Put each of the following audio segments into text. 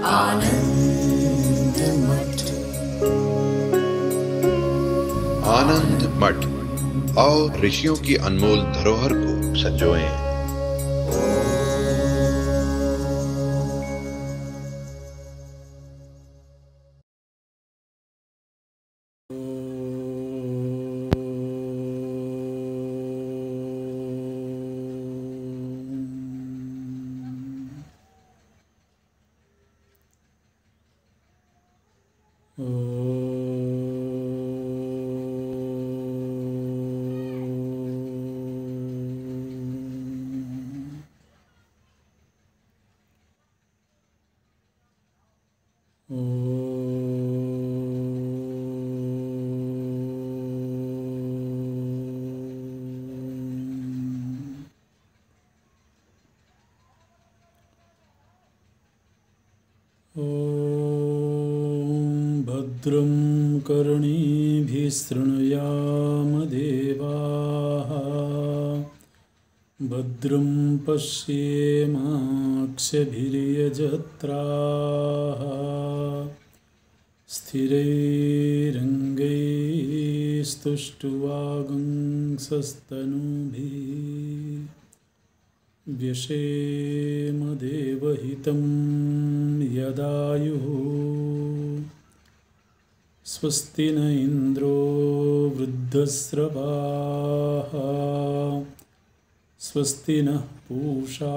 आनंद मठ। आनंद मठ और ऋषियों की अनमोल धरोहर को संजोएं। भद्रं कर्णेभिः शृणुयाम देवाः, भद्रं पश्येमाक्षभिर्यजत्राः, स्थिरैरङ्गैस्तुष्ट्वागुंसस्तनूभिः व्यशेम देवहितं यदायुः। स्वस्ति न इंद्रो वृद्धस्रवाः, स्वस्ति नः पूषा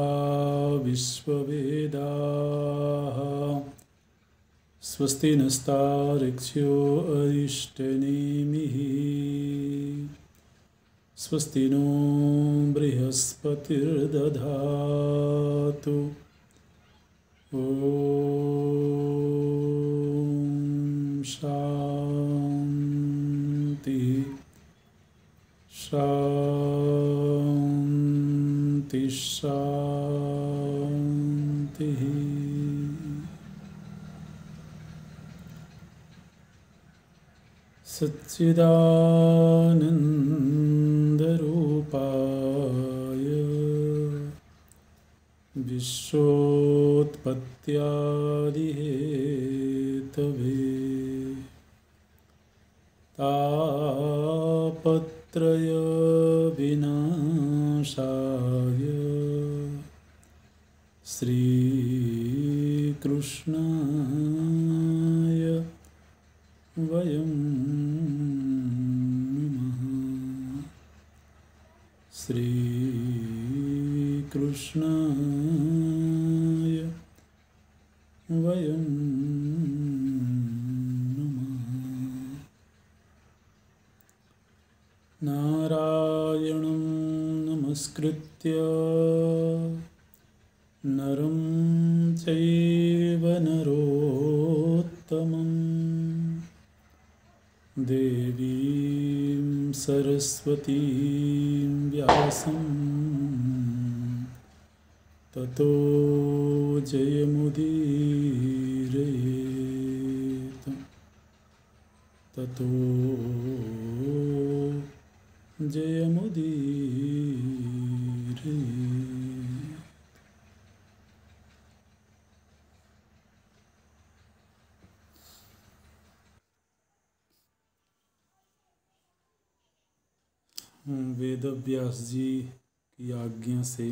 विश्ववेदाः, स्वस्ति नस्तार्क्ष्यो अरिष्टनेमिः, स्वस्ति नो बृहस्पतिर्दधातु। ॐ शान्ति शान्ति शान्तिः। सच्चिदानन्दरूपाय विश्वोत्पत्त्यादिहेतवे तापत्रय विनाशाय श्रीकृष्णाय वयं नमः। श्रीकृष्णाय वयं नमः। नारायणं नमस्कृत्य नरं चैव नरोत्तमं, देवीं सरस्वतीं व्यासं ततो जयमुदीरयेत्, ततो जयमुदीरयेत्। वेदव्यास जी की आज्ञा से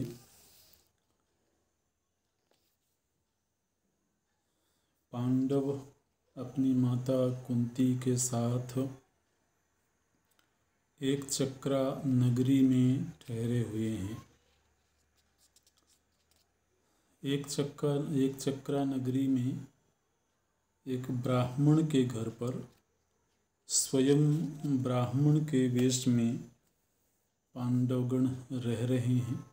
पांडव अपनी माता कुंती के साथ एक चक्रा नगरी में ठहरे हुए हैं। एक चक्रा नगरी में एक ब्राह्मण के घर पर स्वयं ब्राह्मण के वेश में पांडवगण रह रहे हैं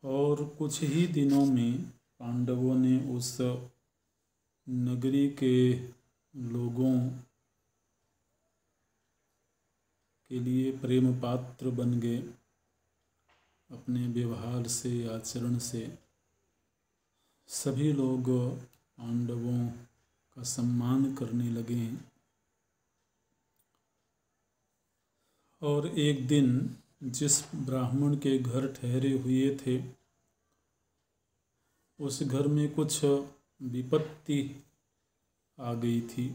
और कुछ ही दिनों में पांडवों ने उस नगरी के लोगों के लिए प्रेम पात्र बन गए। अपने व्यवहार से, आचरण से सभी लोग पांडवों का सम्मान करने लगे हैं। और एक दिन जिस ब्राह्मण के घर ठहरे हुए थे उस घर में कुछ विपत्ति आ गई थी।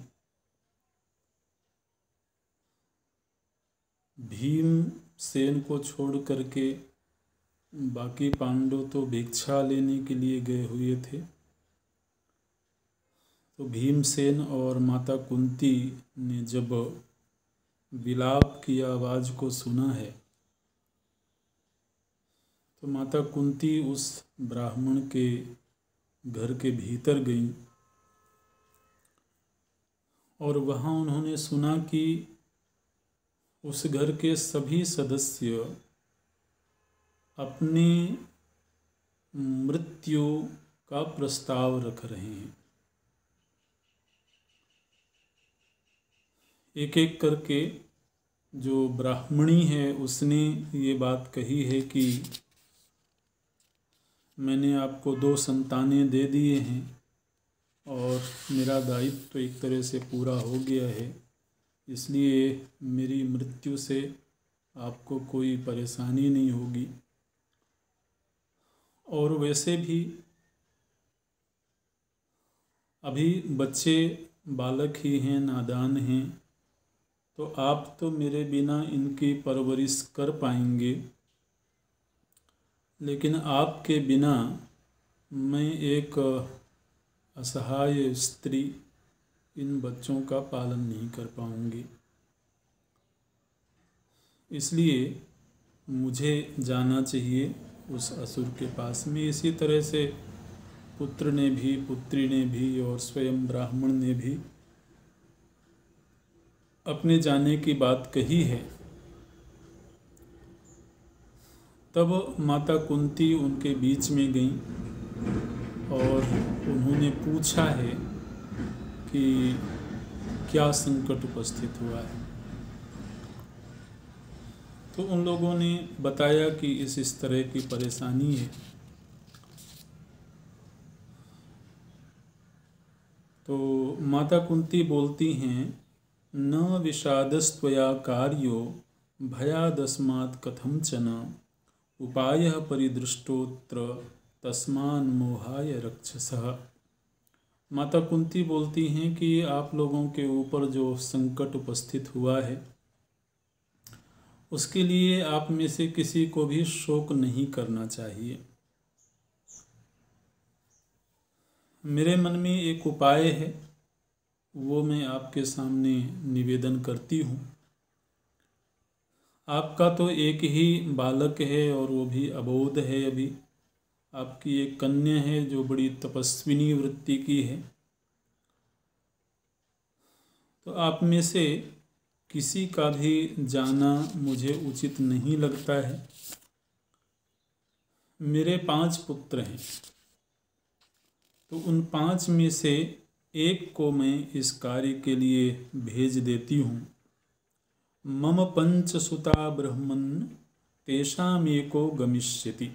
भीमसेन को छोड़ करके बाकी पांडव तो भिक्षा लेने के लिए गए हुए थे। तो भीमसेन और माता कुंती ने जब विलाप की आवाज़ को सुना है तो माता कुंती उस ब्राह्मण के घर के भीतर गईं और वहाँ उन्होंने सुना कि उस घर के सभी सदस्य अपनी मृत्यु का प्रस्ताव रख रहे हैं। एक एक करके जो ब्राह्मणी है उसने ये बात कही है कि मैंने आपको 2 संतानें दे दिए हैं और मेरा दायित्व तो एक तरह से पूरा हो गया है, इसलिए मेरी मृत्यु से आपको कोई परेशानी नहीं होगी। और वैसे भी अभी बच्चे बालक ही हैं, नादान हैं, तो आप तो मेरे बिना इनकी परवरिश कर पाएंगे, लेकिन आपके बिना मैं एक असहाय स्त्री इन बच्चों का पालन नहीं कर पाऊंगी। इसलिए मुझे जाना चाहिए उस असुर के पास में। इसी तरह से पुत्र ने भी, पुत्री ने भी और स्वयं ब्राह्मण ने भी अपने जाने की बात कही है। तब माता कुंती उनके बीच में गईं और उन्होंने पूछा है कि क्या संकट उपस्थित हुआ है। तो उन लोगों ने बताया कि इस तरह की परेशानी है। तो माता कुंती बोलती हैं, न विषादस्त्वया कार्यो भयादस्मात् कथंचन उपायः परिदृष्टोत्र तस्मान् मोहाय रक्षसः। माता कुंती बोलती हैं कि आप लोगों के ऊपर जो संकट उपस्थित हुआ है उसके लिए आप में से किसी को भी शोक नहीं करना चाहिए। मेरे मन में एक उपाय है, वो मैं आपके सामने निवेदन करती हूँ। आपका तो एक ही बालक है और वो भी अबोध है। अभी आपकी एक कन्या है जो बड़ी तपस्विनी वृत्ति की है। तो आप में से किसी का भी जाना मुझे उचित नहीं लगता है। मेरे 5 पुत्र हैं, तो उन 5 में से एक को मैं इस कार्य के लिए भेज देती हूँ। मम 5 सुता ब्रह्मन् तेषामेको गमिष्यति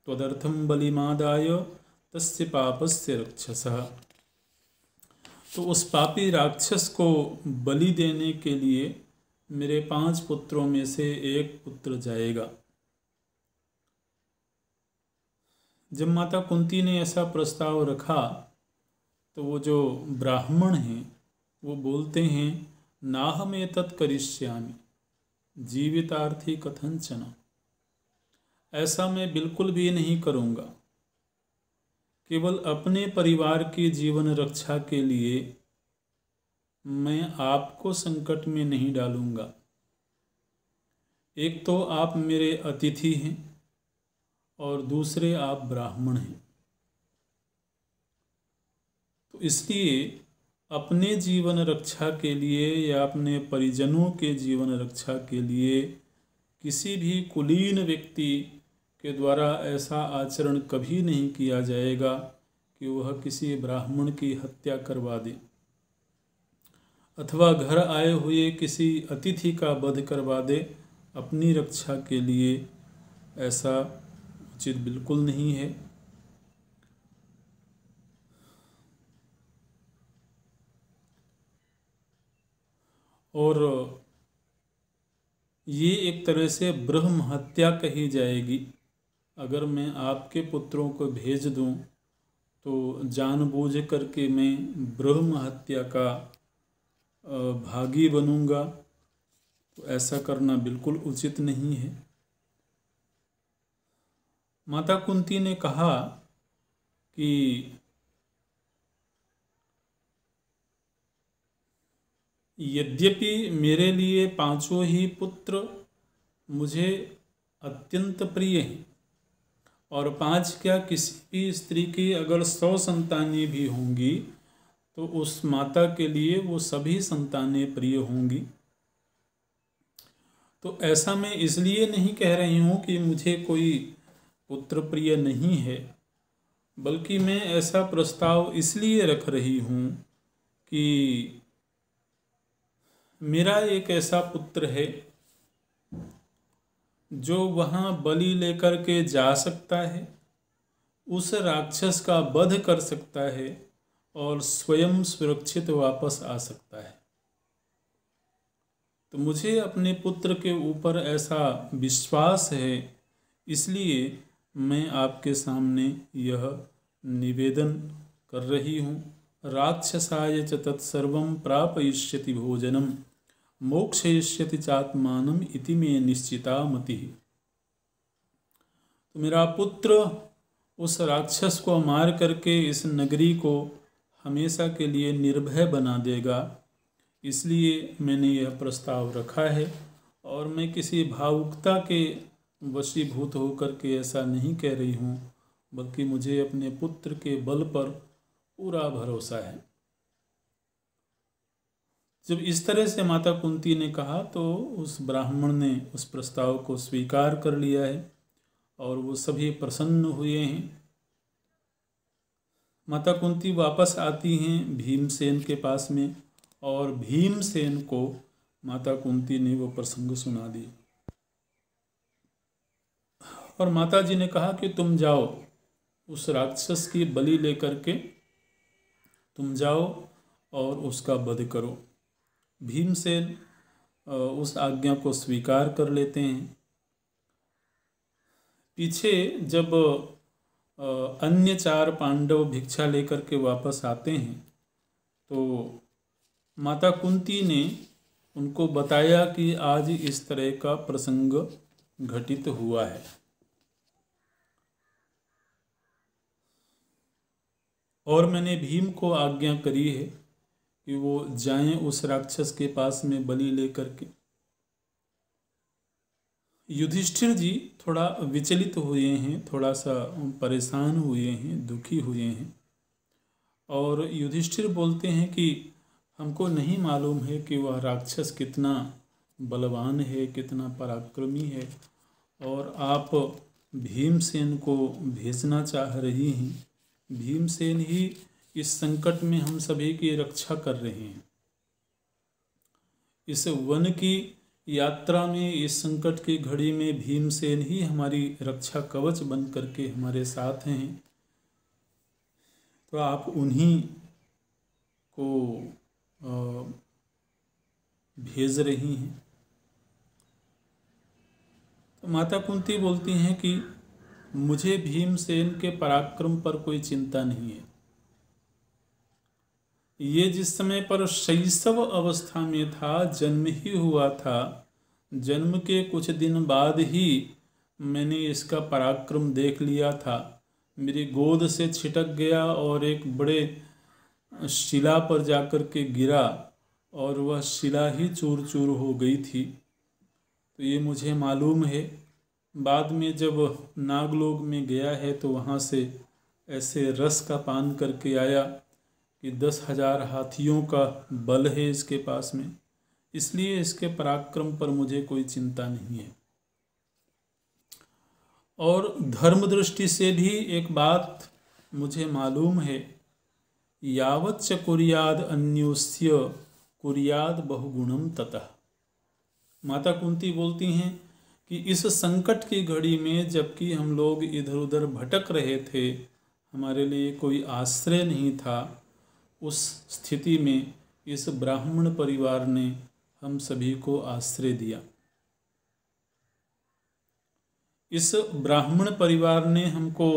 त्वदर्थं बलिमादाय तस्य पापस्य रक्षसः। तो उस पापी राक्षस को बलि देने के लिए मेरे 5 पुत्रों में से एक पुत्र जाएगा। जब माता कुंती ने ऐसा प्रस्ताव रखा तो वो जो ब्राह्मण हैं वो बोलते हैं, नाहमेतत् करिष्यामि जीवितार्थी कथंचन। ऐसा मैं बिल्कुल भी नहीं करूँगा। केवल अपने परिवार की जीवन रक्षा के लिए मैं आपको संकट में नहीं डालूँगा। एक तो आप मेरे अतिथि हैं और दूसरे आप ब्राह्मण हैं। तो इसलिए अपने जीवन रक्षा के लिए या अपने परिजनों के जीवन रक्षा के लिए किसी भी कुलीन व्यक्ति के द्वारा ऐसा आचरण कभी नहीं किया जाएगा कि वह किसी ब्राह्मण की हत्या करवा दे अथवा घर आए हुए किसी अतिथि का वध करवा दे। अपनी रक्षा के लिए ऐसा उचित बिल्कुल नहीं है। और ये एक तरह से ब्रह्म हत्या कही जाएगी। अगर मैं आपके पुत्रों को भेज दूं तो जानबूझ करके मैं ब्रह्म हत्या का भागी बनूंगा, तो ऐसा करना बिल्कुल उचित नहीं है। माता कुंती ने कहा कि यद्यपि मेरे लिए पांचों ही पुत्र मुझे अत्यंत प्रिय हैं, और 5 क्या किसी भी स्त्री की अगर 100 संतानें भी होंगी तो उस माता के लिए वो सभी संतानें प्रिय होंगी। तो ऐसा मैं इसलिए नहीं कह रही हूँ कि मुझे कोई पुत्र प्रिय नहीं है, बल्कि मैं ऐसा प्रस्ताव इसलिए रख रही हूँ कि मेरा एक ऐसा पुत्र है जो वहाँ बलि लेकर के जा सकता है, उस राक्षस का वध कर सकता है और स्वयं सुरक्षित वापस आ सकता है। तो मुझे अपने पुत्र के ऊपर ऐसा विश्वास है, इसलिए मैं आपके सामने यह निवेदन कर रही हूँ। राक्षसाय च तत्सर्वं प्रापयिष्यति भोजनम मोक्षयिष्यति चात्मानम इति मे निश्चिता मति। तो मेरा पुत्र उस राक्षस को मार करके इस नगरी को हमेशा के लिए निर्भय बना देगा, इसलिए मैंने यह प्रस्ताव रखा है। और मैं किसी भावुकता के वशीभूत होकर के ऐसा नहीं कह रही हूँ, बल्कि मुझे अपने पुत्र के बल पर पूरा भरोसा है। जब इस तरह से माता कुंती ने कहा तो उस ब्राह्मण ने उस प्रस्ताव को स्वीकार कर लिया है और वो सभी प्रसन्न हुए हैं। माता कुंती वापस आती हैं भीमसेन के पास में, और भीमसेन को माता कुंती ने वो प्रसंग सुना दी। और माता जी ने कहा कि तुम जाओ, उस राक्षस की बलि लेकर के तुम जाओ और उसका वध करो। भीमसेन उस आज्ञा को स्वीकार कर लेते हैं। पीछे जब अन्य 4 पांडव भिक्षा लेकर के वापस आते हैं तो माता कुंती ने उनको बताया कि आज इस तरह का प्रसंग घटित हुआ है, और मैंने भीम को आज्ञा करी है कि वो जाएं उस राक्षस के पास में बलि लेकर के। युधिष्ठिर जी थोड़ा विचलित हुए हैं, थोड़ा सा परेशान हुए हैं, दुखी हुए हैं, और युधिष्ठिर बोलते हैं कि हमको नहीं मालूम है कि वह राक्षस कितना बलवान है, कितना पराक्रमी है, और आप भीमसेन को भेजना चाह रही हैं। भीमसेन ही इस संकट में हम सभी की रक्षा कर रहे हैं। इस वन की यात्रा में, इस संकट की घड़ी में भीमसेन ही हमारी रक्षा कवच बन करके हमारे साथ हैं। तो आप उन्हीं को भेज रही हैं। तो माता कुंती बोलती हैं कि मुझे भीमसेन के पराक्रम पर कोई चिंता नहीं है। ये जिस समय पर शैशव अवस्था में था, जन्म ही हुआ था, जन्म के कुछ दिन बाद ही मैंने इसका पराक्रम देख लिया था। मेरी गोद से छिटक गया और एक बड़े शिला पर जाकर के गिरा, और वह शिला ही चूर चूर हो गई थी। तो ये मुझे मालूम है। बाद में जब नागलोक में गया है तो वहाँ से ऐसे रस का पान करके आया कि 10,000 हाथियों का बल है इसके पास में, इसलिए इसके पराक्रम पर मुझे कोई चिंता नहीं है। और धर्म दृष्टि से भी एक बात मुझे मालूम है, यावत् च कुर्याद अन्योस्य कुर्याद बहुगुणम ततः। माता कुंती बोलती हैं कि इस संकट की घड़ी में जबकि हम लोग इधर उधर भटक रहे थे, हमारे लिए कोई आश्रय नहीं था, उस स्थिति में इस ब्राह्मण परिवार ने हम सभी को आश्रय दिया। इस ब्राह्मण परिवार ने हमको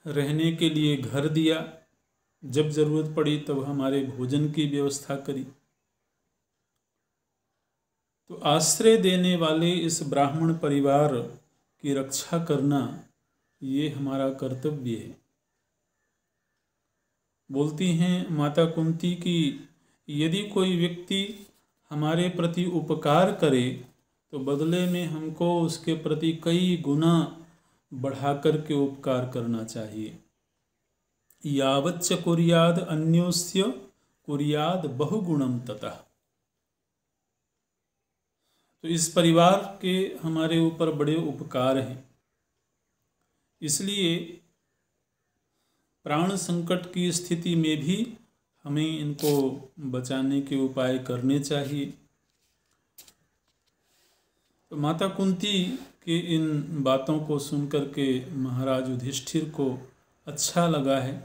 रहने के लिए घर दिया, जब जरूरत पड़ी तब हमारे भोजन की व्यवस्था करी। तो आश्रय देने वाले इस ब्राह्मण परिवार की रक्षा करना ये हमारा कर्तव्य है। बोलती हैं माता कुंती कि यदि कोई व्यक्ति हमारे प्रति उपकार करे तो बदले में हमको उसके प्रति कई गुना बढ़ा करके उपकार करना चाहिए। यावच्च कुर्याद अन्योस्य कुर्याद बहुगुणम ततः। तो इस परिवार के हमारे ऊपर बड़े उपकार हैं, इसलिए प्राण संकट की स्थिति में भी हमें इनको बचाने के उपाय करने चाहिए। तो माता कुंती के इन बातों को सुनकर के महाराज युधिष्ठिर को अच्छा लगा है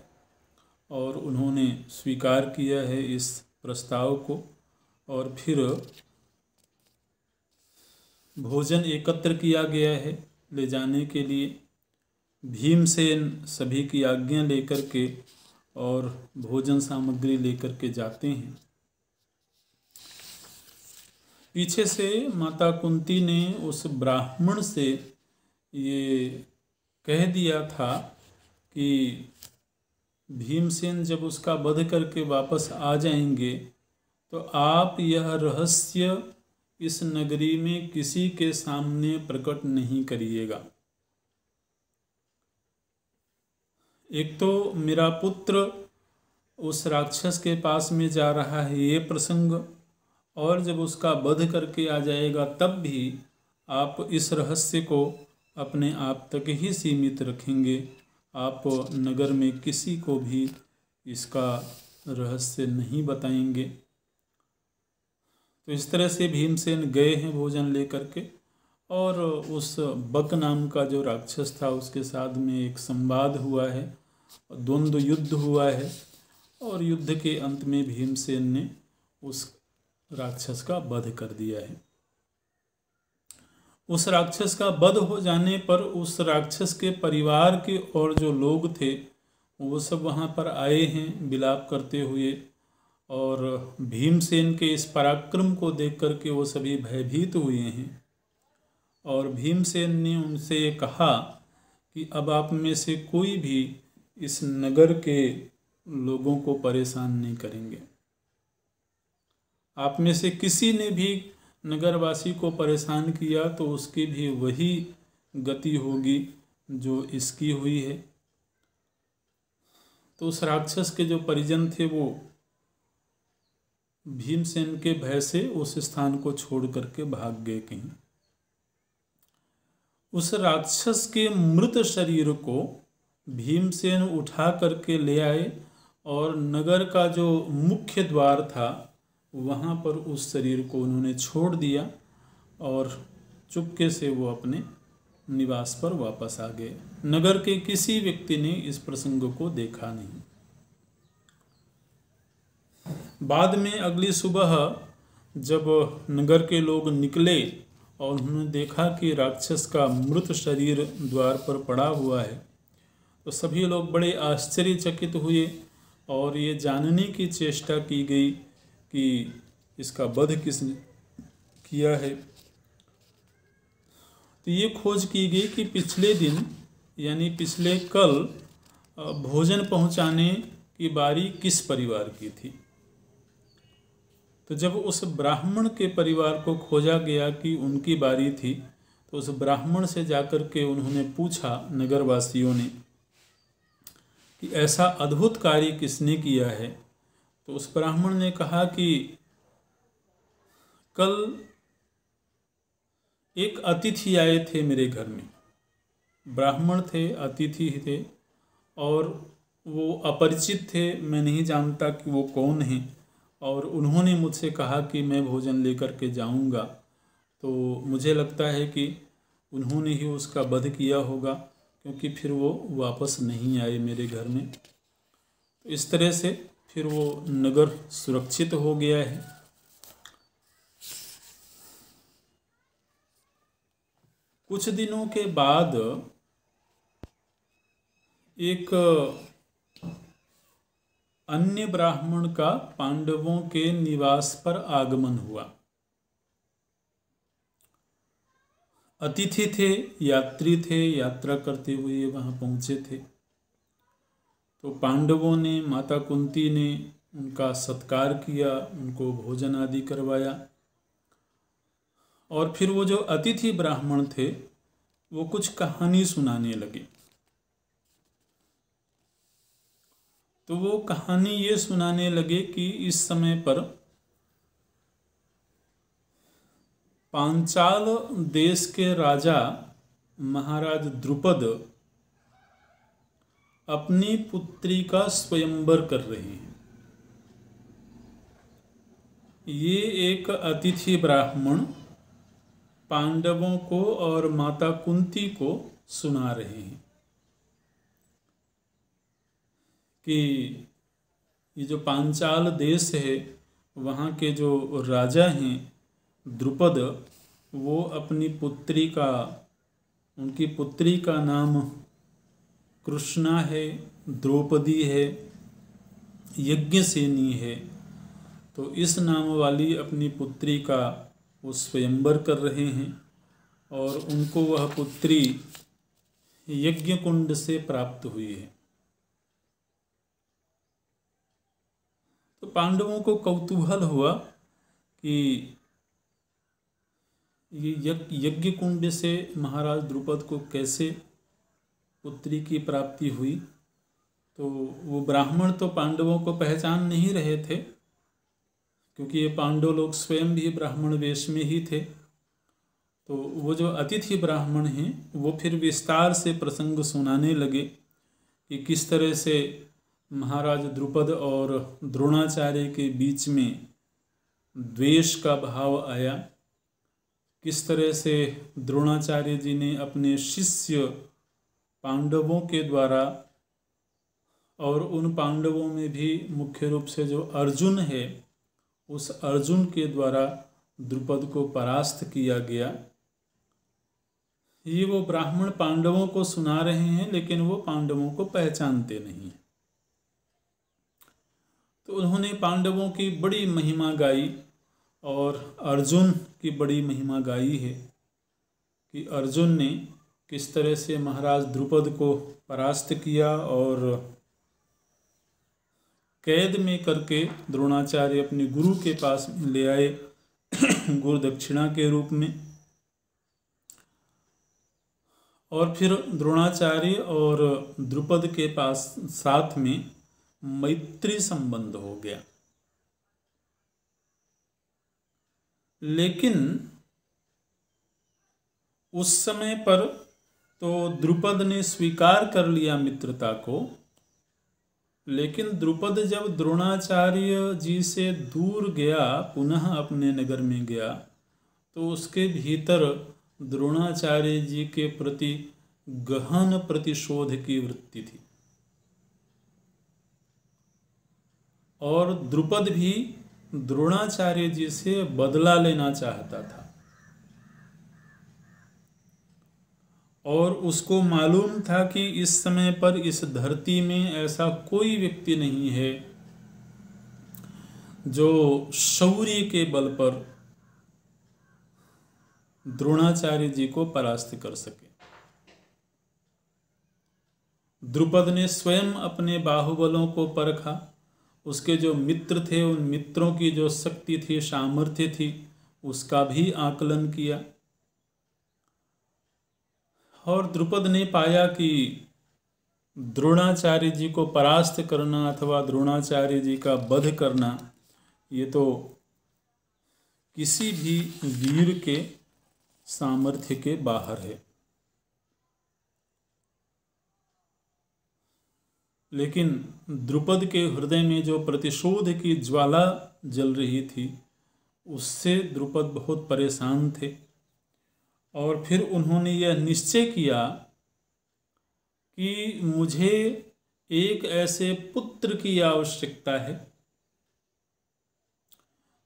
और उन्होंने स्वीकार किया है इस प्रस्ताव को। और फिर भोजन एकत्र किया गया है ले जाने के लिए। भीमसेन सभी की आज्ञा लेकर के और भोजन सामग्री लेकर के जाते हैं। पीछे से माता कुंती ने उस ब्राह्मण से ये कह दिया था कि भीमसेन जब उसका वध करके वापस आ जाएंगे तो आप यह रहस्य इस नगरी में किसी के सामने प्रकट नहीं करिएगा। एक तो मेरा पुत्र उस राक्षस के पास में जा रहा है ये प्रसंग, और जब उसका वध करके आ जाएगा तब भी आप इस रहस्य को अपने आप तक ही सीमित रखेंगे। आप नगर में किसी को भी इसका रहस्य नहीं बताएंगे। तो इस तरह से भीमसेन गए हैं भोजन लेकर के, और उस बक नाम का जो राक्षस था उसके साथ में एक संवाद हुआ है, द्वंद्व युद्ध हुआ है, और युद्ध के अंत में भीमसेन ने उस राक्षस का वध कर दिया है। उस राक्षस का वध हो जाने पर उस राक्षस के परिवार के और जो लोग थे वो सब वहाँ पर आए हैं विलाप करते हुए, और भीमसेन के इस पराक्रम को देख करके वो सभी भयभीत हुए हैं। और भीमसेन ने उनसे कहा कि अब आप में से कोई भी इस नगर के लोगों को परेशान नहीं करेंगे। आप में से किसी ने भी नगरवासी को परेशान किया तो उसकी भी वही गति होगी जो इसकी हुई है। तो उस राक्षस के जो परिजन थे वो भीमसेन के भय से उस स्थान को छोड़ करके भाग गए कहीं। उस राक्षस के मृत शरीर को भीमसेन उठा करके ले आए और नगर का जो मुख्य द्वार था वहाँ पर उस शरीर को उन्होंने छोड़ दिया और चुपके से वो अपने निवास पर वापस आ गए। नगर के किसी व्यक्ति ने इस प्रसंग को देखा नहीं। बाद में अगली सुबह जब नगर के लोग निकले और उन्होंने देखा कि राक्षस का मृत शरीर द्वार पर पड़ा हुआ है तो सभी लोग बड़े आश्चर्यचकित हुए और ये जानने की चेष्टा की गई कि इसका वध किसने किया है। तो ये खोज की गई कि पिछले दिन यानी पिछले कल भोजन पहुंचाने की बारी किस परिवार की थी। तो जब उस ब्राह्मण के परिवार को खोजा गया कि उनकी बारी थी तो उस ब्राह्मण से जाकर के उन्होंने पूछा नगरवासियों ने कि ऐसा अद्भुत कार्य किसने किया है। तो उस ब्राह्मण ने कहा कि कल एक अतिथि आए थे मेरे घर में। ब्राह्मण थे, अतिथि थे और वो अपरिचित थे, मैं नहीं जानता कि वो कौन हैं। और उन्होंने मुझसे कहा कि मैं भोजन लेकर के जाऊंगा। तो मुझे लगता है कि उन्होंने ही उसका वध किया होगा क्योंकि फिर वो वापस नहीं आए मेरे घर में। तो इस तरह से फिर वो नगर सुरक्षित हो गया है। कुछ दिनों के बाद एक अन्य ब्राह्मण का पांडवों के निवास पर आगमन हुआ। अतिथि थे, यात्री थे, यात्रा करते हुए वहाँ पहुँचे थे। तो पांडवों ने, माता कुंती ने उनका सत्कार किया, उनको भोजन आदि करवाया। और फिर वो जो अतिथि ब्राह्मण थे वो कुछ कहानी सुनाने लगे। तो वो कहानी ये सुनाने लगे कि इस समय पर पांचाल देश के राजा महाराज द्रुपद अपनी पुत्री का स्वयंवर कर रहे हैं। ये एक अतिथि ब्राह्मण पांडवों को और माता कुंती को सुना रहे हैं कि ये जो पांचाल देश है वहाँ के जो राजा हैं द्रुपद, वो अपनी पुत्री का, उनकी पुत्री का नाम कृष्णा है, द्रौपदी है, यज्ञसेनी है। तो इस नाम वाली अपनी पुत्री का वो स्वयंवर कर रहे हैं और उनको वह पुत्री यज्ञ कुंड से प्राप्त हुई है। तो पांडवों को कौतूहल हुआ कि ये यज्ञ कुंड से महाराज द्रुपद को कैसे पुत्री की प्राप्ति हुई। तो वो ब्राह्मण तो पांडवों को पहचान नहीं रहे थे, क्योंकि ये पांडव लोग स्वयं भी ब्राह्मण वेश में ही थे। तो वो जो अतिथि ब्राह्मण हैं वो फिर विस्तार से प्रसंग सुनाने लगे कि किस तरह से महाराज द्रुपद और द्रोणाचार्य के बीच में द्वेष का भाव आया, किस तरह से द्रोणाचार्य जी ने अपने शिष्य पांडवों के द्वारा, और उन पांडवों में भी मुख्य रूप से जो अर्जुन है, उस अर्जुन के द्वारा द्रुपद को परास्त किया गया। ये वो ब्राह्मण पांडवों को सुना रहे हैं, लेकिन वो पांडवों को पहचानते नहीं हैं। तो उन्होंने पांडवों की बड़ी महिमा गाई और अर्जुन की बड़ी महिमा गाई है कि अर्जुन ने किस तरह से महाराज द्रुपद को परास्त किया और कैद में करके द्रोणाचार्य अपने गुरु के पास ले आए गुरु दक्षिणा के रूप में। और फिर द्रोणाचार्य और द्रुपद के पास साथ में मैत्री संबंध हो गया। लेकिन उस समय पर तो द्रुपद ने स्वीकार कर लिया मित्रता को, लेकिन द्रुपद जब द्रोणाचार्य जी से दूर गया, पुनः अपने नगर में गया, तो उसके भीतर द्रोणाचार्य जी के प्रति गहन प्रतिशोध की वृत्ति थी। और द्रुपद भी द्रोणाचार्य जी से बदला लेना चाहता था और उसको मालूम था कि इस समय पर इस धरती में ऐसा कोई व्यक्ति नहीं है जो शौर्य के बल पर द्रोणाचार्य जी को परास्त कर सके। द्रुपद ने स्वयं अपने बाहुबलों को परखा, उसके जो मित्र थे उन मित्रों की जो शक्ति थी, सामर्थ्य थी, उसका भी आकलन किया। और द्रुपद ने पाया कि द्रोणाचार्य जी को परास्त करना अथवा द्रोणाचार्य जी का वध करना, ये तो किसी भी वीर के सामर्थ्य के बाहर है। लेकिन द्रुपद के हृदय में जो प्रतिशोध की ज्वाला जल रही थी, उससे द्रुपद बहुत परेशान थे। और फिर उन्होंने यह निश्चय किया कि मुझे एक ऐसे पुत्र की आवश्यकता है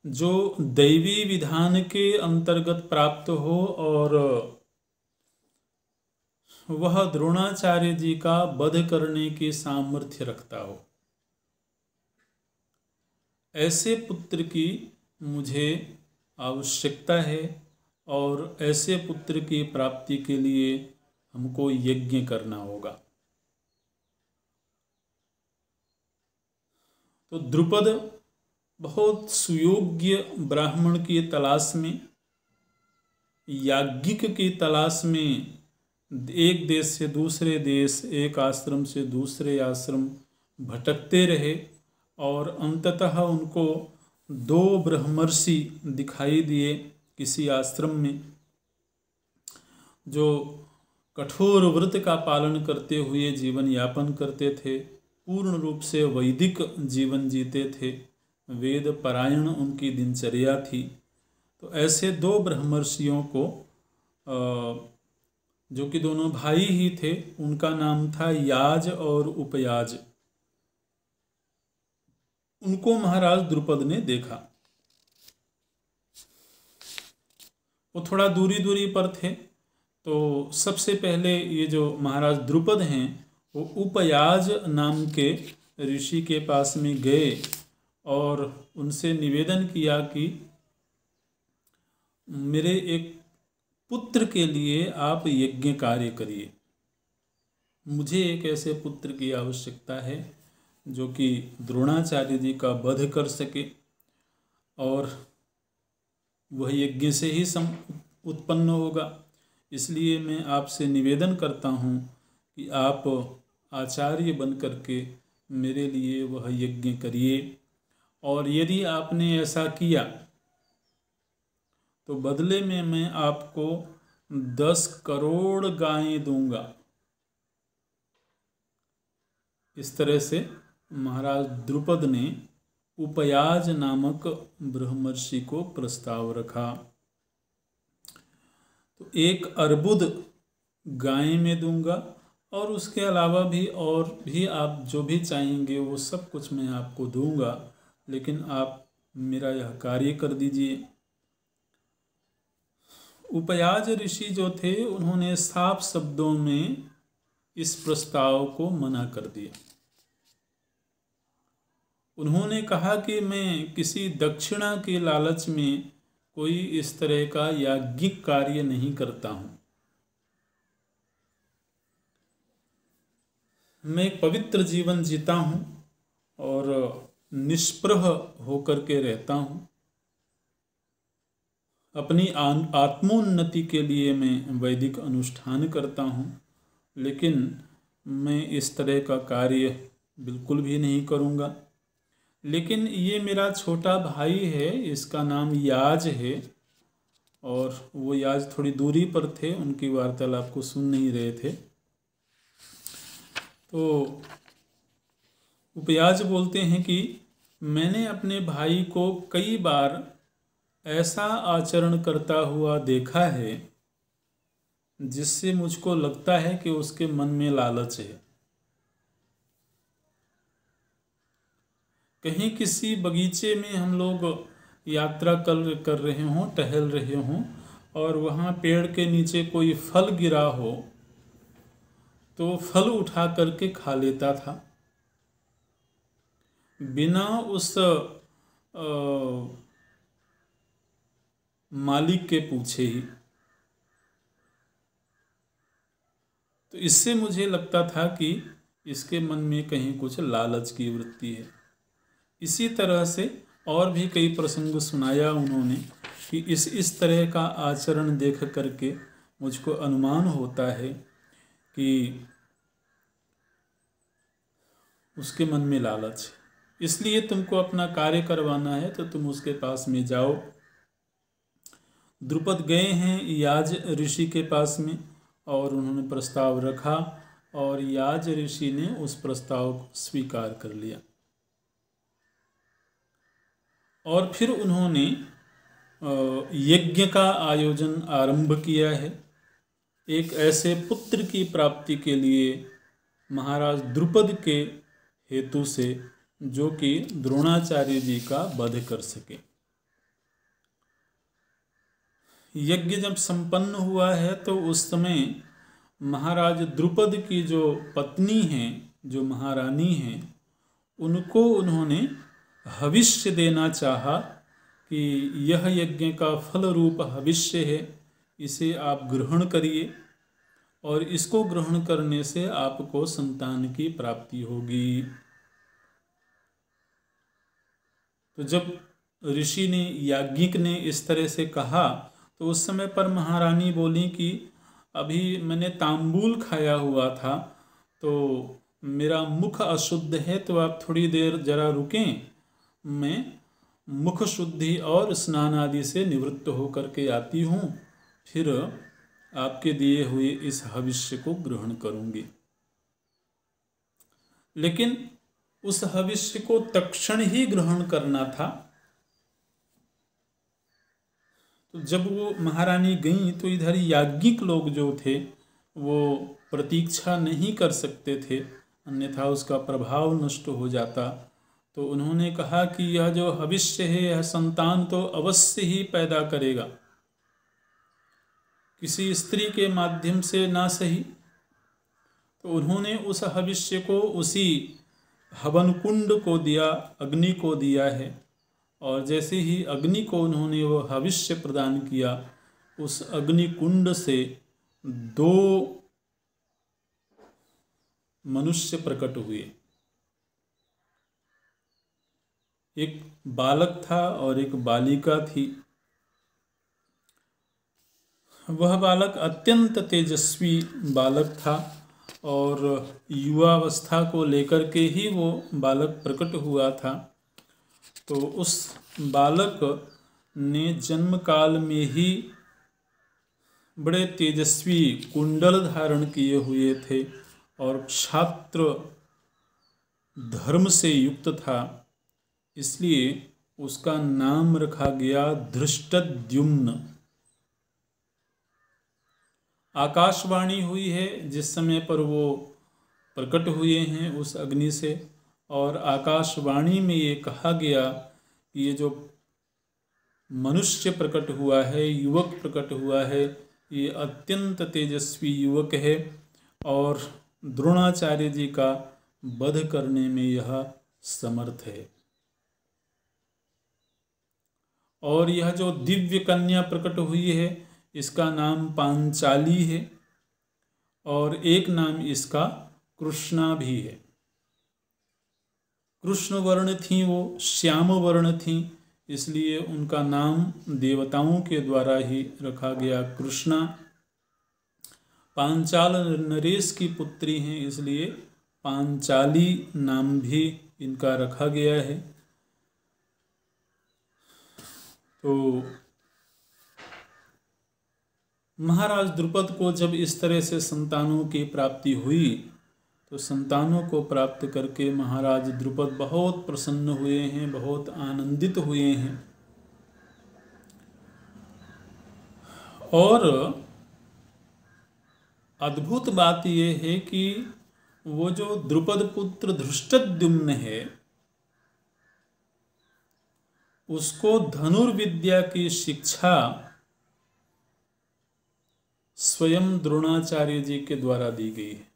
जो दैवी विधान के अंतर्गत प्राप्त हो और वह द्रोणाचार्य जी का वध करने के सामर्थ्य रखता हो। ऐसे पुत्र की मुझे आवश्यकता है और ऐसे पुत्र की प्राप्ति के लिए हमको यज्ञ करना होगा। तो द्रुपद बहुत सुयोग्य ब्राह्मण की तलाश में, याज्ञिक की तलाश में एक देश से दूसरे देश, एक आश्रम से दूसरे आश्रम भटकते रहे और अंततः उनको 2 ब्रह्मर्षि दिखाई दिए किसी आश्रम में, जो कठोर व्रत का पालन करते हुए जीवन यापन करते थे, पूर्ण रूप से वैदिक जीवन जीते थे, वेद पारायण उनकी दिनचर्या थी। तो ऐसे 2 ब्रह्मर्षियों को, जो कि दोनों भाई ही थे, उनका नाम था याज और उपयाज, उनको महाराज द्रुपद ने देखा। वो थोड़ा दूरी दूरी पर थे। तो सबसे पहले ये जो महाराज द्रुपद हैं वो उपयाज नाम के ऋषि के पास में गए और उनसे निवेदन किया कि मेरे एक पुत्र के लिए आप यज्ञ कार्य करिए। मुझे एक ऐसे पुत्र की आवश्यकता है जो कि द्रोणाचार्य जी का वध कर सके और वह यज्ञ से ही उत्पन्न होगा। इसलिए मैं आपसे निवेदन करता हूँ कि आप आचार्य बन करके मेरे लिए वह यज्ञ करिए, और यदि आपने ऐसा किया तो बदले में मैं आपको 10 करोड़ गायें दूंगा। इस तरह से महाराज द्रुपद ने उपयाज नामक ब्रह्मर्षि को प्रस्ताव रखा। तो 1 अर्बुद गाय में दूंगा और उसके अलावा भी और भी आप जो भी चाहेंगे वो सब कुछ मैं आपको दूंगा, लेकिन आप मेरा यह कार्य कर दीजिए। उपयाज ऋषि जो थे उन्होंने साफ शब्दों में इस प्रस्ताव को मना कर दिया। उन्होंने कहा कि मैं किसी दक्षिणा के लालच में कोई इस तरह का याज्ञिक कार्य नहीं करता हूं। मैं पवित्र जीवन जीता हूं और निष्प्रह होकर के रहता हूं। अपनी आत्मोन्नति के लिए मैं वैदिक अनुष्ठान करता हूं, लेकिन मैं इस तरह का कार्य बिल्कुल भी नहीं करूंगा। लेकिन ये मेरा छोटा भाई है, इसका नाम याज है, और वो याज थोड़ी दूरी पर थे, उनकी वार्तालाप को सुन नहीं रहे थे। तो उपयाज बोलते हैं कि मैंने अपने भाई को कई बार ऐसा आचरण करता हुआ देखा है जिससे मुझको लगता है कि उसके मन में लालच है। कहीं किसी बगीचे में हम लोग यात्रा कर रहे हों, टहल रहे हों, और वहाँ पेड़ के नीचे कोई फल गिरा हो तो फल उठा करके खा लेता था बिना उस मालिक के पूछे ही। तो इससे मुझे लगता था कि इसके मन में कहीं कुछ लालच की वृत्ति है। इसी तरह से और भी कई प्रसंग सुनाया उन्होंने कि इस तरह का आचरण देख करके मुझको अनुमान होता है कि उसके मन में लालच है, इसलिए तुमको अपना कार्य करवाना है तो तुम उसके पास में जाओ। द्रुपद गए हैं याज ऋषि के पास में और उन्होंने प्रस्ताव रखा और याज ऋषि ने उस प्रस्ताव को स्वीकार कर लिया। और फिर उन्होंने यज्ञ का आयोजन आरंभ किया है एक ऐसे पुत्र की प्राप्ति के लिए महाराज द्रुपद के हेतु से, जो कि द्रोणाचार्य जी का वध कर सके। यज्ञ जब संपन्न हुआ है तो उस समय महाराज द्रुपद की जो पत्नी हैं, जो महारानी हैं, उनको उन्होंने हविष्य देना चाहा कि यह यज्ञ का फल रूप हविष्य है, इसे आप ग्रहण करिए और इसको ग्रहण करने से आपको संतान की प्राप्ति होगी। तो जब ऋषि ने, याज्ञिक ने इस तरह से कहा तो उस समय पर महारानी बोली कि अभी मैंने तांबूल खाया हुआ था तो मेरा मुख अशुद्ध है, तो आप थोड़ी देर जरा रुकें, मैं मुख शुद्धि और स्नान आदि से निवृत्त होकर के आती हूँ, फिर आपके दिए हुए इस हविष्य को ग्रहण करूँगी। लेकिन उस हविष्य को तत्क्षण ही ग्रहण करना था। तो जब वो महारानी गई तो इधर याज्ञिक लोग जो थे वो प्रतीक्षा नहीं कर सकते थे, अन्यथा उसका प्रभाव नष्ट हो जाता। तो उन्होंने कहा कि यह जो हविष्य है यह संतान तो अवश्य ही पैदा करेगा, किसी स्त्री के माध्यम से ना सही। तो उन्होंने उस हविष्य को उसी हवन कुंड को दिया, अग्नि को दिया है, और जैसे ही अग्नि को उन्होंने वो हविष्य प्रदान किया, उस अग्नि कुंड से 2 मनुष्य प्रकट हुए। एक बालक था और एक बालिका थी। वह बालक अत्यंत तेजस्वी बालक था और युवावस्था को लेकर के ही वो बालक प्रकट हुआ था। तो उस बालक ने जन्म काल में ही बड़े तेजस्वी कुंडल धारण किए हुए थे और क्षात्र धर्म से युक्त था, इसलिए उसका नाम रखा गया धृष्टद्युम्न। आकाशवाणी हुई है जिस समय पर वो प्रकट हुए हैं उस अग्नि से, और आकाशवाणी में ये कहा गया कि ये जो मनुष्य प्रकट हुआ है, युवक प्रकट हुआ है, ये अत्यंत तेजस्वी युवक है और द्रोणाचार्य जी का वध करने में यह समर्थ है। और यह जो दिव्य कन्या प्रकट हुई है इसका नाम पांचाली है और एक नाम इसका कृष्णा भी है। कृष्ण वर्ण थी, वो श्याम वर्ण थी, इसलिए उनका नाम देवताओं के द्वारा ही रखा गया कृष्णा। पांचाल नरेश की पुत्री हैं, इसलिए पांचाली नाम भी इनका रखा गया है। तो महाराज द्रुपद को जब इस तरह से संतानों की प्राप्ति हुई तो संतानों को प्राप्त करके महाराज द्रुपद बहुत प्रसन्न हुए हैं, बहुत आनंदित हुए हैं। और अद्भुत बात यह है कि वो जो द्रुपद पुत्र धृष्टद्युम्न है उसको धनुर्विद्या की शिक्षा स्वयं द्रोणाचार्य जी के द्वारा दी गई है।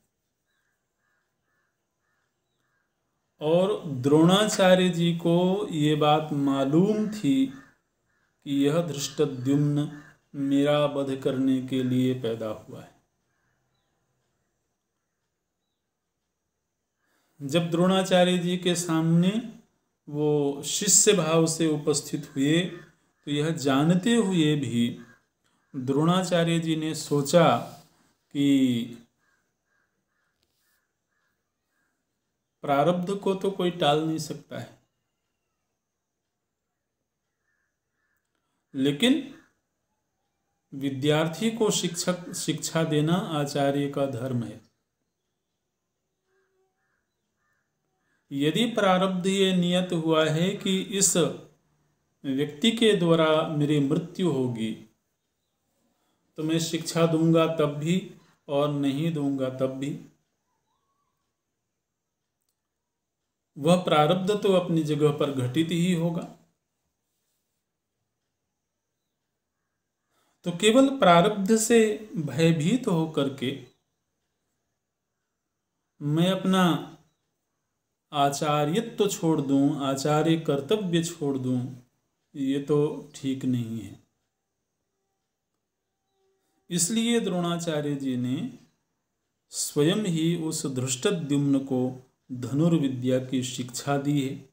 और द्रोणाचार्य जी को ये बात मालूम थी कि यह धृष्टद्युम्न मेरा वध करने के लिए पैदा हुआ है। जब द्रोणाचार्य जी के सामने वो शिष्य भाव से उपस्थित हुए तो यह जानते हुए भी द्रोणाचार्य जी ने सोचा कि प्रारब्ध को तो कोई टाल नहीं सकता है, लेकिन विद्यार्थी को शिक्षा देना आचार्य का धर्म है। यदि प्रारब्ध ये नियत हुआ है कि इस व्यक्ति के द्वारा मेरी मृत्यु होगी तो मैं शिक्षा दूंगा तब भी और नहीं दूंगा तब भी। वह प्रारब्ध तो अपनी जगह पर घटित ही होगा। तो केवल प्रारब्ध से भयभीत होकर के मैं अपना आचार्यत्व छोड़ दूं, आचार्य कर्तव्य छोड़ दूं, ये तो ठीक नहीं है। इसलिए द्रोणाचार्य जी ने स्वयं ही उस धृष्टद्युम्न को धनुर्विद्या की शिक्षा दी है।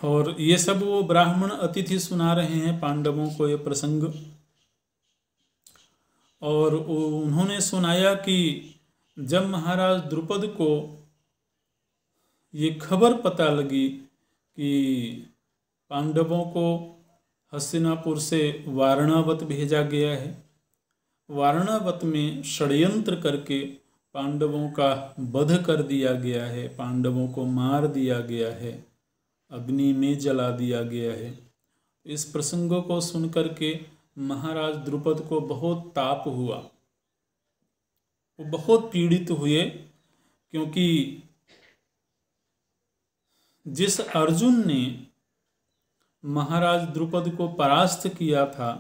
और ये सब वो ब्राह्मण अतिथि सुना रहे हैं पांडवों को ये प्रसंग। और उन्होंने सुनाया कि जब महाराज द्रुपद को ये खबर पता लगी कि पांडवों को हस्तिनापुर से वारणावत भेजा गया है, वारणावत में षड्यंत्र करके पांडवों का वध कर दिया गया है, पांडवों को मार दिया गया है, अग्नि में जला दिया गया है। इस प्रसंगों को सुनकर के महाराज द्रुपद को बहुत ताप हुआ, वो बहुत पीड़ित हुए, क्योंकि जिस अर्जुन ने महाराज द्रुपद को परास्त किया था,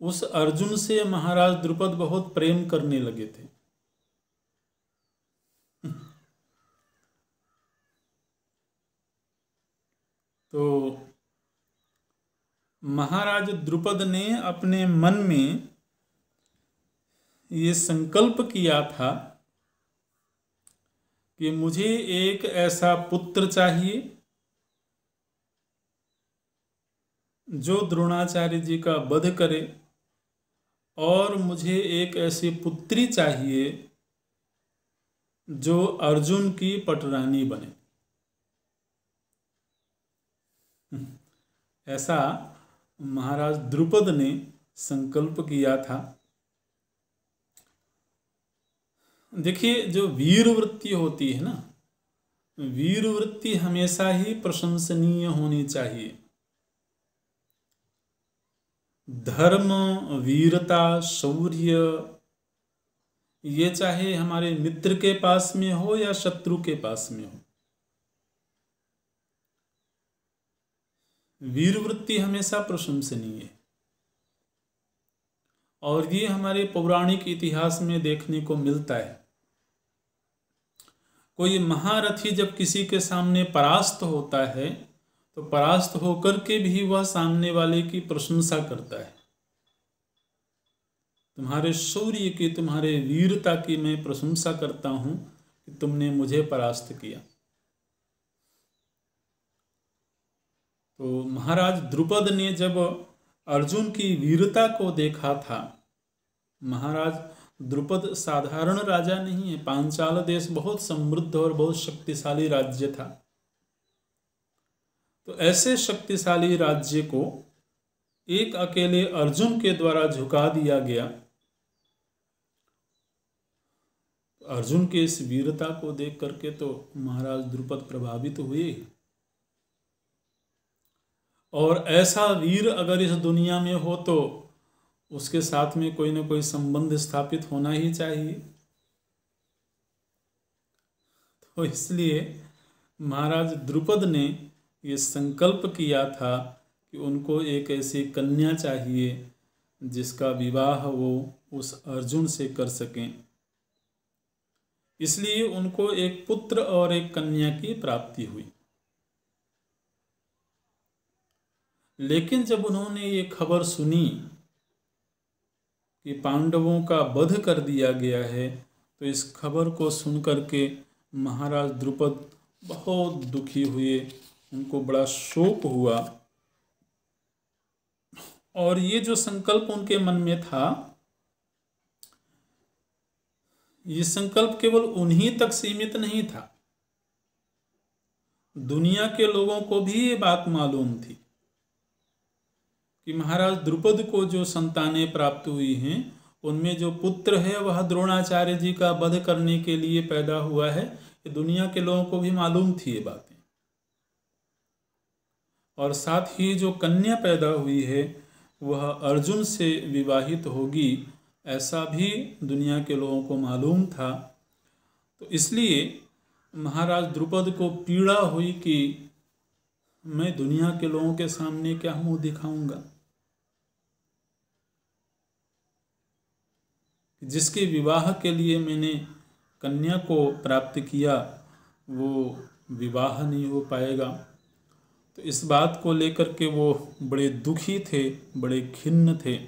उस अर्जुन से महाराज द्रुपद बहुत प्रेम करने लगे थे। तो महाराज द्रुपद ने अपने मन में ये संकल्प किया था कि मुझे एक ऐसा पुत्र चाहिए जो द्रोणाचार्य जी का वध करे, और मुझे एक ऐसी पुत्री चाहिए जो अर्जुन की पटरानी बने। ऐसा महाराज द्रुपद ने संकल्प किया था। देखिए, जो वीर वृत्ति होती है ना, वीर वृत्ति हमेशा ही प्रशंसनीय होनी चाहिए। धर्म, वीरता, शौर्य, ये चाहे हमारे मित्र के पास में हो या शत्रु के पास में हो, वीर वृत्ति हमेशा प्रशंसनीय है। और ये हमारे पौराणिक इतिहास में देखने को मिलता है। कोई महारथी जब किसी के सामने परास्त होता है तो परास्त होकर के भी वह सामने वाले की प्रशंसा करता है। तुम्हारे शौर्य की, तुम्हारे वीरता की मैं प्रशंसा करता हूं कि तुमने मुझे परास्त किया। तो महाराज द्रुपद ने जब अर्जुन की वीरता को देखा था, महाराज द्रुपद साधारण राजा नहीं है, पांचाल देश बहुत समृद्ध और बहुत शक्तिशाली राज्य था। तो ऐसे शक्तिशाली राज्य को एक अकेले अर्जुन के द्वारा झुका दिया गया। अर्जुन के इस वीरता को देख करके तो महाराज द्रुपद प्रभावित हुए। और ऐसा वीर अगर इस दुनिया में हो तो उसके साथ में कोई ना कोई संबंध स्थापित होना ही चाहिए। तो इसलिए महाराज द्रुपद ने ये संकल्प किया था कि उनको एक ऐसी कन्या चाहिए जिसका विवाह वो उस अर्जुन से कर सकें। इसलिए उनको एक पुत्र और एक कन्या की प्राप्ति हुई। लेकिन जब उन्होंने ये खबर सुनी कि पांडवों का वध कर दिया गया है, तो इस खबर को सुनकर के महाराज द्रुपद बहुत दुखी हुए, उनको बड़ा शोक हुआ। और ये जो संकल्प उनके मन में था, ये संकल्प केवल उन्हीं तक सीमित नहीं था, दुनिया के लोगों को भी ये बात मालूम थी कि महाराज द्रुपद को जो संतानें प्राप्त हुई हैं, उनमें जो पुत्र है वह द्रोणाचार्य जी का वध करने के लिए पैदा हुआ है। ये दुनिया के लोगों को भी मालूम थी ये बातें। और साथ ही जो कन्या पैदा हुई है वह अर्जुन से विवाहित होगी, ऐसा भी दुनिया के लोगों को मालूम था। तो इसलिए महाराज द्रुपद को पीड़ा हुई कि मैं दुनिया के लोगों के सामने क्या मुंह दिखाऊंगा। जिसके विवाह के लिए मैंने कन्या को प्राप्त किया वो विवाह नहीं हो पाएगा। तो इस बात को लेकर के वो बड़े दुखी थे, बड़े खिन्न थे।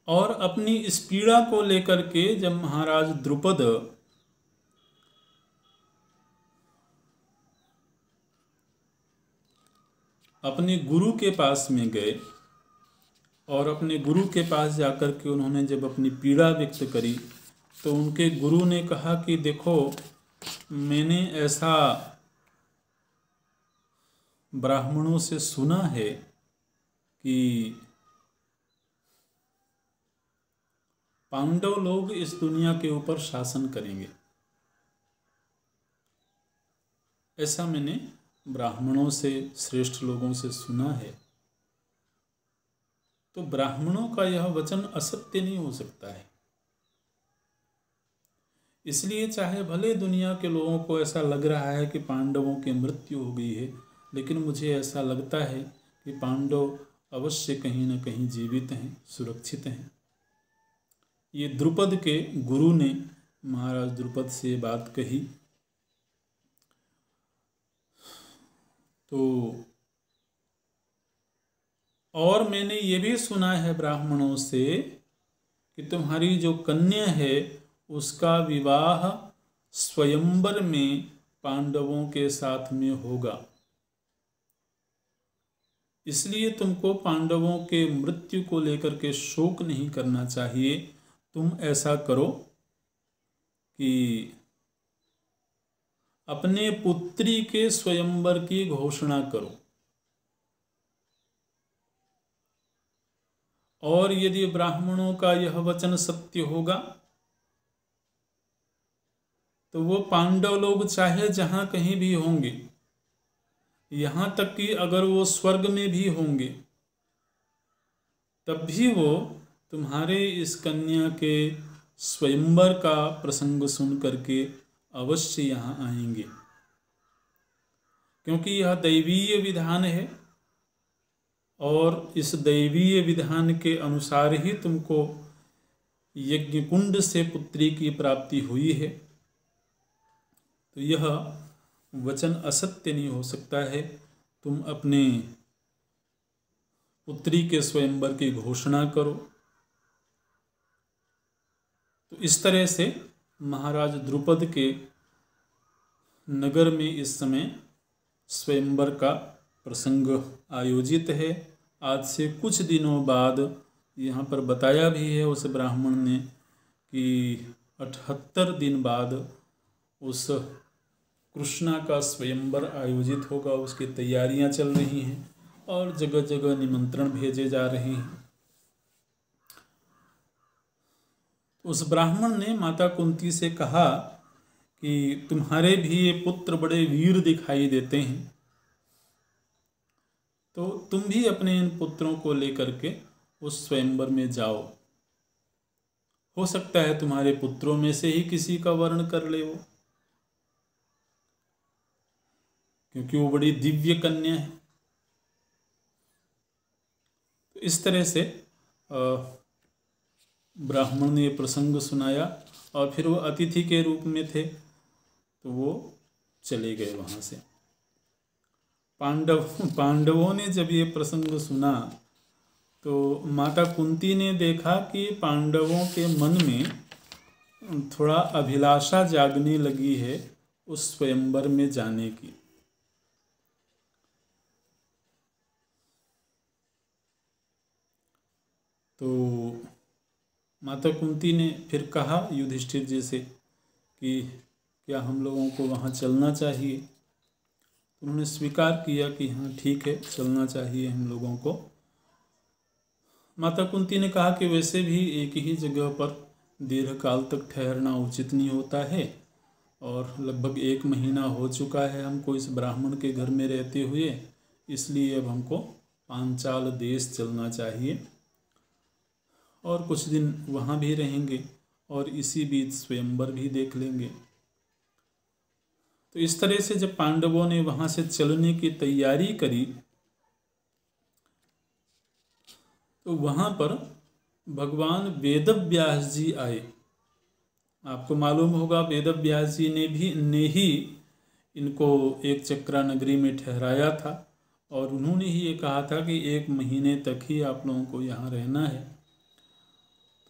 और अपनी इस पीड़ा को लेकर के जब महाराज द्रुपद अपने गुरु के पास में गए और अपने गुरु के पास जाकर के उन्होंने जब अपनी पीड़ा व्यक्त करी, तो उनके गुरु ने कहा कि देखो, मैंने ऐसा ब्राह्मणों से सुना है कि पांडव लोग इस दुनिया के ऊपर शासन करेंगे। ऐसा मैंने ब्राह्मणों से, श्रेष्ठ लोगों से सुना है। तो ब्राह्मणों का यह वचन असत्य नहीं हो सकता है। इसलिए चाहे भले दुनिया के लोगों को ऐसा लग रहा है कि पांडवों की मृत्यु हो गई है, लेकिन मुझे ऐसा लगता है कि पांडव अवश्य कहीं न कहीं जीवित हैं, सुरक्षित हैं। ये द्रुपद के गुरु ने महाराज द्रुपद से ये बात कही। तो और मैंने ये भी सुना है ब्राह्मणों से कि तुम्हारी जो कन्या है उसका विवाह स्वयंवर में पांडवों के साथ में होगा। इसलिए तुमको पांडवों के मृत्यु को लेकर के शोक नहीं करना चाहिए। तुम ऐसा करो कि अपने पुत्री के स्वयंवर की घोषणा करो, और यदि ब्राह्मणों का यह वचन सत्य होगा तो वो पांडव लोग चाहे जहां कहीं भी होंगे, यहां तक कि अगर वो स्वर्ग में भी होंगे, तब भी वो तुम्हारे इस कन्या के स्वयंवर का प्रसंग सुन करके अवश्य यहाँ आएंगे, क्योंकि यह दैवीय विधान है और इस दैवीय विधान के अनुसार ही तुमको यज्ञ कुंड से पुत्री की प्राप्ति हुई है। तो यह वचन असत्य नहीं हो सकता है। तुम अपने पुत्री के स्वयंवर की घोषणा करो। तो इस तरह से महाराज द्रुपद के नगर में इस समय स्वयंवर का प्रसंग आयोजित है। आज से कुछ दिनों बाद यहाँ पर बताया भी है उस ब्राह्मण ने कि 78 दिन बाद उस कृष्णा का स्वयंवर आयोजित होगा। उसकी तैयारियां चल रही हैं और जगह जगह निमंत्रण भेजे जा रहे हैं। उस ब्राह्मण ने माता कुंती से कहा कि तुम्हारे भी ये पुत्र बड़े वीर दिखाई देते हैं, तो तुम भी अपने इन पुत्रों को लेकर के उस स्वयंवर में जाओ। हो सकता है तुम्हारे पुत्रों में से ही किसी का वर्ण कर ले वो, क्योंकि वो बड़ी दिव्य कन्या है। तो इस तरह से ब्राह्मण ने प्रसंग सुनाया और फिर वो अतिथि के रूप में थे, तो वो चले गए वहाँ से। पांडवों ने जब ये प्रसंग सुना तो माता कुंती ने देखा कि पांडवों के मन में थोड़ा अभिलाषा जागने लगी है उस स्वयंवर में जाने की। तो माता कुंती ने फिर कहा युधिष्ठिर जी से कि क्या हम लोगों को वहाँ चलना चाहिए। उन्होंने स्वीकार किया कि हाँ ठीक है, चलना चाहिए हम लोगों को। माता कुंती ने कहा कि वैसे भी एक ही जगह पर दीर्घ काल तक ठहरना उचित नहीं होता है, और लगभग 1 महीना हो चुका है हमको इस ब्राह्मण के घर में रहते हुए, इसलिए अब हमको पांचाल देश चलना चाहिए और कुछ दिन वहाँ भी रहेंगे और इसी बीच स्वयंवर भी देख लेंगे। तो इस तरह से जब पांडवों ने वहाँ से चलने की तैयारी करी तो वहाँ पर भगवान वेदव्यास जी आए। आपको मालूम होगा वेदव्यास जी ने ही इनको एक चक्रा नगरी में ठहराया था और उन्होंने ही ये कहा था कि 1 महीने तक ही आप लोगों को यहाँ रहना है।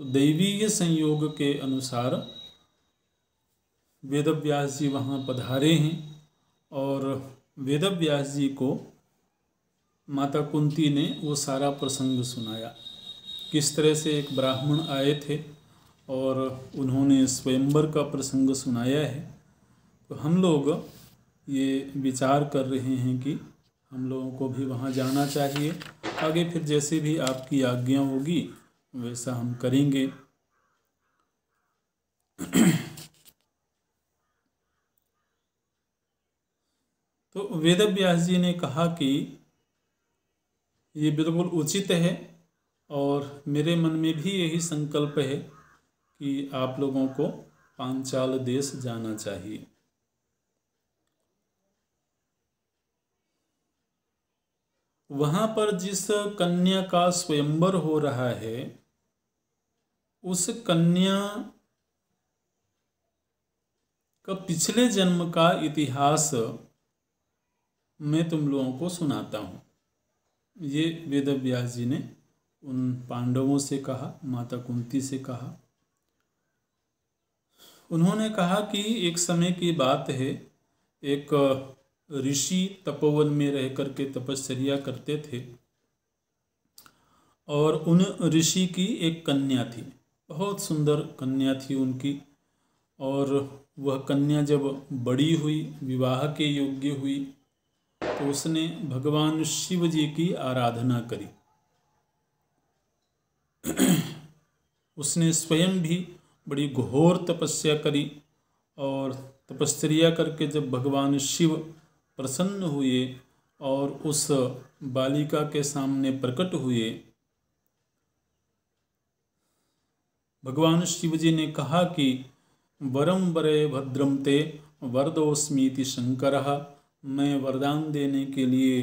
तो दैवीय संयोग के अनुसार वेदव्यास जी वहाँ पधारे हैं और वेदव्यास जी को माता कुंती ने वो सारा प्रसंग सुनाया। किस तरह से एक ब्राह्मण आए थे और उन्होंने स्वयंवर का प्रसंग सुनाया है। तो हम लोग ये विचार कर रहे हैं कि हम लोगों को भी वहाँ जाना चाहिए। आगे फिर जैसे भी आपकी आज्ञा होगी वैसा हम करेंगे। तो वेदव्यास जी ने कहा कि ये बिल्कुल उचित है और मेरे मन में भी यही संकल्प है कि आप लोगों को पांचाल देश जाना चाहिए। वहाँ पर जिस कन्या का स्वयंवर हो रहा है उस कन्या का पिछले जन्म का इतिहास मैं तुम लोगों को सुनाता हूँ। ये वेदव्यास जी ने उन पांडवों से कहा, माता कुंती से कहा। उन्होंने कहा कि एक समय की बात है, एक ऋषि तपोवन में रह करके तपश्चर्या करते थे और उन ऋषि की एक कन्या थी, बहुत सुंदर कन्या थी उनकी। और वह कन्या जब बड़ी हुई, विवाह के योग्य हुई, तो उसने भगवान शिव जी की आराधना करी। उसने स्वयं भी बड़ी घोर तपस्या करी और तपश्चर्या करके जब भगवान शिव प्रसन्न हुए और उस बालिका के सामने प्रकट हुए, भगवान शिव जी ने कहा कि वरम वरे भद्रम ते वरदोस्मीति शंकरः, मैं वरदान देने के लिए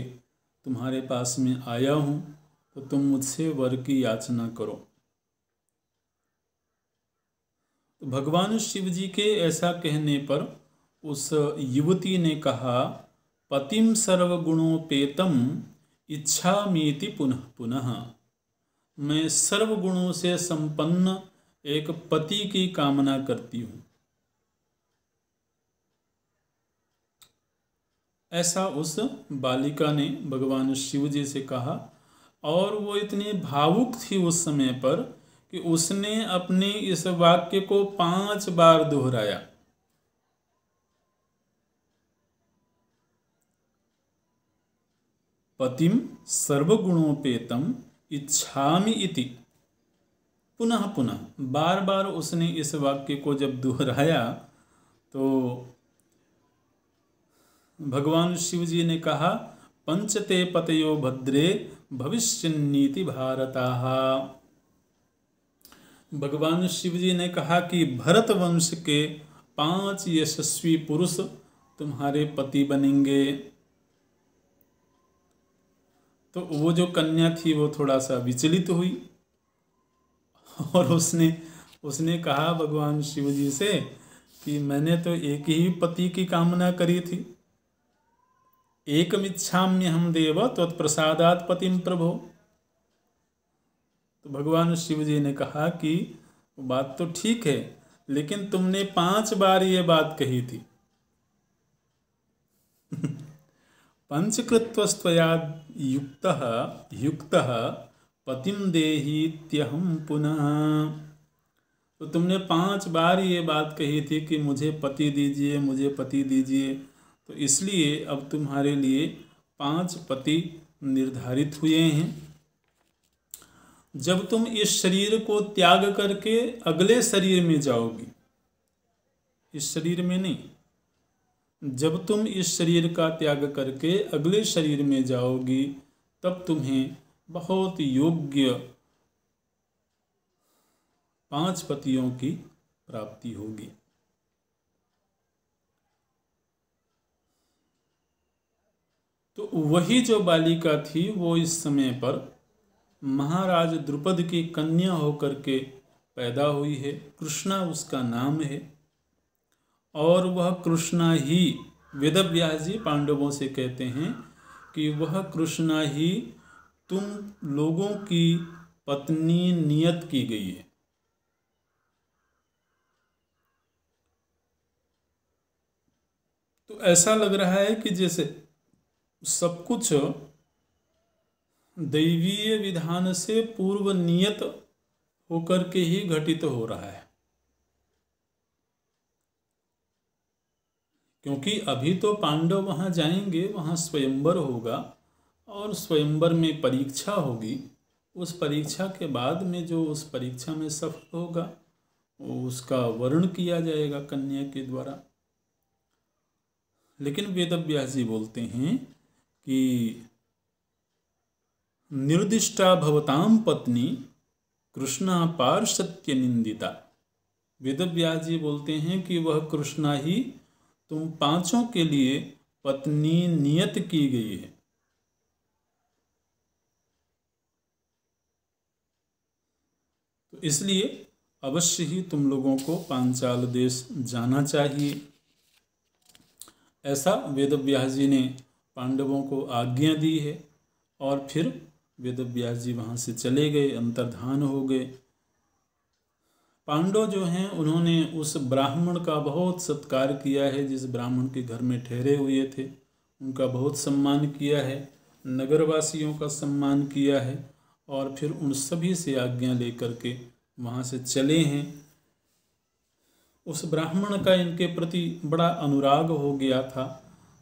तुम्हारे पास में आया हूँ, तो तुम मुझसे वर की याचना करो। तो भगवान शिव जी के ऐसा कहने पर उस युवती ने कहा, पतिम सर्वगुणोपेतम इच्छामीति पुनः पुनः, मैं सर्वगुणों से संपन्न एक पति की कामना करती हूँ। ऐसा उस बालिका ने भगवान शिव जी से कहा और वो इतनी भावुक थी उस समय पर कि उसने अपने इस वाक्य को 5 बार दोहराया। पतिम सर्वगुणोपेतम इच्छामि इति, पुनः पुनः बार बार उसने इस वाक्य को जब दोहराया तो भगवान शिव जी ने कहा, पंचते पतयो भद्रे भविष्यन्नीति भारताः। भगवान शिव जी ने कहा कि भरत वंश के 5 यशस्वी पुरुष तुम्हारे पति बनेंगे। तो वो जो कन्या थी वो थोड़ा सा विचलित हुई और उसने कहा भगवान शिव जी से कि मैंने तो एक ही पति की कामना करी थी, एकमिच्छाम्यहं देव त्वत्प्रसादात् पतिं प्रभो। तो भगवान शिव जी ने कहा कि बात तो ठीक है, लेकिन तुमने 5 बार ये बात कही थी। पंचकृत्वस्त्वया युक्तः पतिं देहीत्यहं पुनः। तो तुमने 5 बार ये बात कही थी कि मुझे पति दीजिए, मुझे पति दीजिए, तो इसलिए अब तुम्हारे लिए 5 पति निर्धारित हुए हैं। जब तुम इस शरीर को त्याग करके अगले शरीर में जाओगी, इस शरीर में नहीं, जब तुम इस शरीर का त्याग करके अगले शरीर में जाओगी तब तुम्हें बहुत योग्य 5 पतियों की प्राप्ति होगी। तो वही जो बालिका थी वो इस समय पर महाराज द्रुपद की कन्या होकर के पैदा हुई है। कृष्णा उसका नाम है और वह कृष्णा ही, वेदव्यास जी पांडवों से कहते हैं कि वह कृष्णा ही तुम लोगों की पत्नी नियत की गई है। तो ऐसा लग रहा है कि जैसे सब कुछ दैवीय विधान से पूर्व नियत होकर के ही घटित हो रहा है, क्योंकि अभी तो पांडव वहां जाएंगे, वहां स्वयंवर होगा और स्वयंवर में परीक्षा होगी। उस परीक्षा के बाद में जो उस परीक्षा में सफल होगा उसका वर्ण किया जाएगा कन्या के द्वारा। लेकिन वेदव्यास जी बोलते हैं कि निर्दिष्टा भवताम पत्नी कृष्णा पार्षत्य निंदिता। वेदव्यास जी बोलते हैं कि वह कृष्णा ही तुम पांचों के लिए पत्नी नियत की गई है। तो इसलिए अवश्य ही तुम लोगों को पांचाल देश जाना चाहिए। ऐसा वेदव्यास जी ने पांडवों को आज्ञा दी है और फिर वेदव्यास जी वहाँ से चले गए, अंतर्धान हो गए। पांडव जो हैं उन्होंने उस ब्राह्मण का बहुत सत्कार किया है, जिस ब्राह्मण के घर में ठहरे हुए थे उनका बहुत सम्मान किया है, नगरवासियों का सम्मान किया है और फिर उन सभी से आज्ञा लेकर के वहाँ से चले हैं। उस ब्राह्मण का इनके प्रति बड़ा अनुराग हो गया था,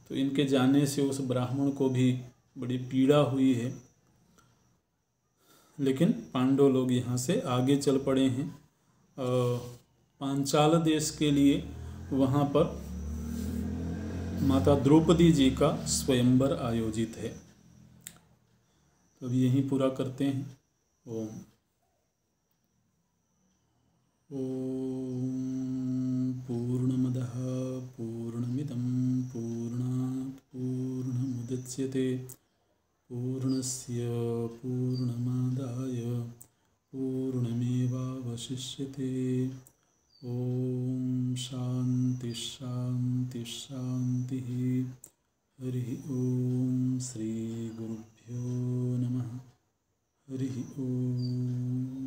तो इनके जाने से उस ब्राह्मण को भी बड़ी पीड़ा हुई है। लेकिन पांडव लोग यहाँ से आगे चल पड़े हैं। पांचाल देश के लिए वहाँ पर माता द्रौपदी जी का स्वयंवर आयोजित है। तो अब यहीं पूरा करते हैं। ओम पूर्णमदः पूर्णमिदं पूर्णात् पूर्णमुदच्यते पूर्णस्य पूर्णमादाय पूर्णमेवावशिष्यते। ओम शांति शांति शांति। हरि ओम। श्री गुरुभ्यो नमः। हरि ओम।